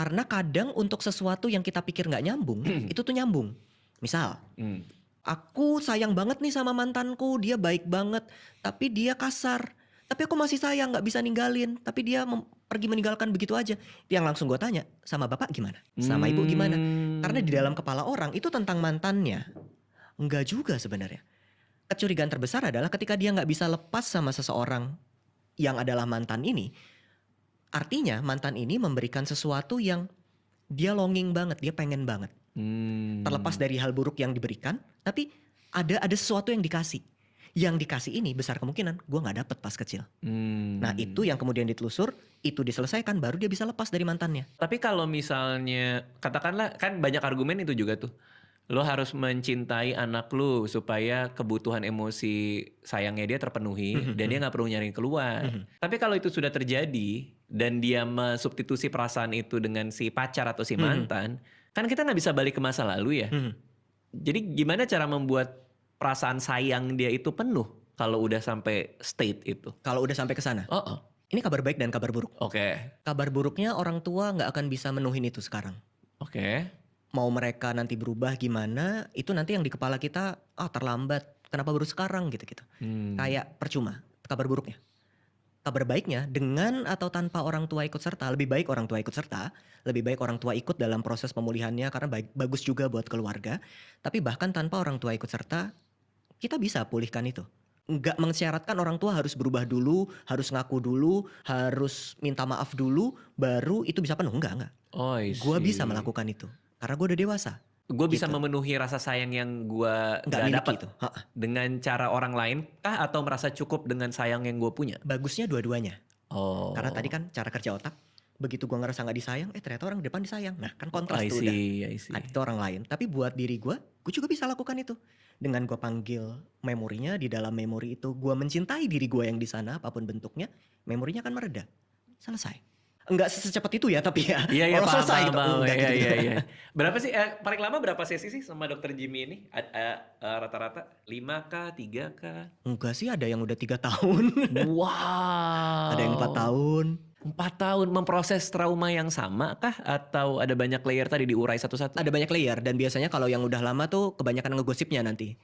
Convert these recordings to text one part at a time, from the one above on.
Karena kadang untuk sesuatu yang kita pikir nggak nyambung, itu tuh nyambung. Misal, aku sayang banget nih sama mantanku, dia baik banget, tapi dia kasar. Tapi aku masih sayang, nggak bisa ninggalin. Tapi dia pergi meninggalkan begitu aja. Yang langsung gue tanya, sama bapak gimana? Sama ibu gimana? Karena di dalam kepala orang itu tentang mantannya. Enggak juga sebenarnya. Kecurigaan terbesar adalah ketika dia nggak bisa lepas sama seseorang yang adalah mantan ini. Artinya mantan ini memberikan sesuatu yang dia longing banget, dia pengen banget. Terlepas dari hal buruk yang diberikan, tapi ada sesuatu yang dikasih. Yang dikasih ini besar kemungkinan gue gak dapet pas kecil. Nah itu yang kemudian ditelusur, itu diselesaikan, baru dia bisa lepas dari mantannya. Tapi kalau misalnya, katakanlah kan banyak argumen itu juga tuh. Lo harus mencintai anak lo supaya kebutuhan emosi sayangnya dia terpenuhi dan dia gak perlu nyari keluar. Tapi kalau itu sudah terjadi dan dia mensubstitusi perasaan itu dengan si pacar atau si mantan, kan kita gak bisa balik ke masa lalu ya. Jadi gimana cara membuat perasaan sayang dia itu penuh kalau udah sampai state itu? Kalau udah sampai ke sana. Ini kabar baik dan kabar buruk. Kabar buruknya orang tua nggak akan bisa menuhin itu sekarang. Mau mereka nanti berubah gimana, itu nanti yang di kepala kita, terlambat, kenapa baru sekarang gitu-gitu. Kayak percuma, kabar buruknya. Kabar baiknya, dengan atau tanpa orang tua ikut serta, lebih baik orang tua ikut serta, lebih baik orang tua ikut dalam proses pemulihannya karena bagus juga buat keluarga. Tapi bahkan tanpa orang tua ikut serta, kita bisa pulihkan itu. Nggak mensyaratkan orang tua harus berubah dulu, harus ngaku dulu, harus minta maaf dulu, baru itu bisa penuh. Enggak. Gue bisa melakukan itu, karena gue udah dewasa. Gue bisa memenuhi rasa sayang yang gue gak dapat itu dengan cara orang lain kah atau merasa cukup dengan sayang yang gue punya? Bagusnya dua-duanya. Karena tadi kan cara kerja otak, begitu gue ngerasa gak disayang, ternyata orang depan disayang. Nah kan kontras tuh udah. Itu orang lain. Tapi buat diri gue juga bisa lakukan itu. Dengan gue panggil memorinya, di dalam memori itu gue mencintai diri gue yang di sana, apapun bentuknya, memorinya akan mereda. Selesai. Enggak secepat itu ya, tapi ya. Iya, kalau selesai gitu. Iya. Berapa sih, paling lama berapa sesi sih sama dokter Jimmy ini? Rata-rata 5 kah, 3 kah? Enggak sih, ada yang udah 3 tahun. Wow. Ada yang 4 tahun. 4 tahun memproses trauma yang sama kah? Atau ada banyak layer tadi diurai satu-satu? Ada banyak layer, dan biasanya kalau yang udah lama tuh kebanyakan ngegosipnya nanti.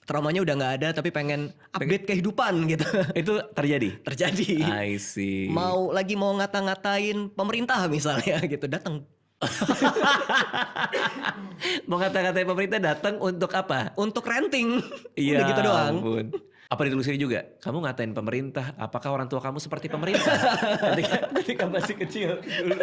Traumanya udah gak ada tapi pengen update kehidupan gitu. Itu terjadi? Terjadi. I see. Mau ngata-ngatain pemerintah misalnya gitu, datang. Mau ngata-ngatain pemerintah datang untuk apa? Untuk ranting. Iya gitu doang. Ampun. Apa ditelusuri juga? Kamu ngatain pemerintah, apakah orang tua kamu seperti pemerintah? ketika masih kecil dulu.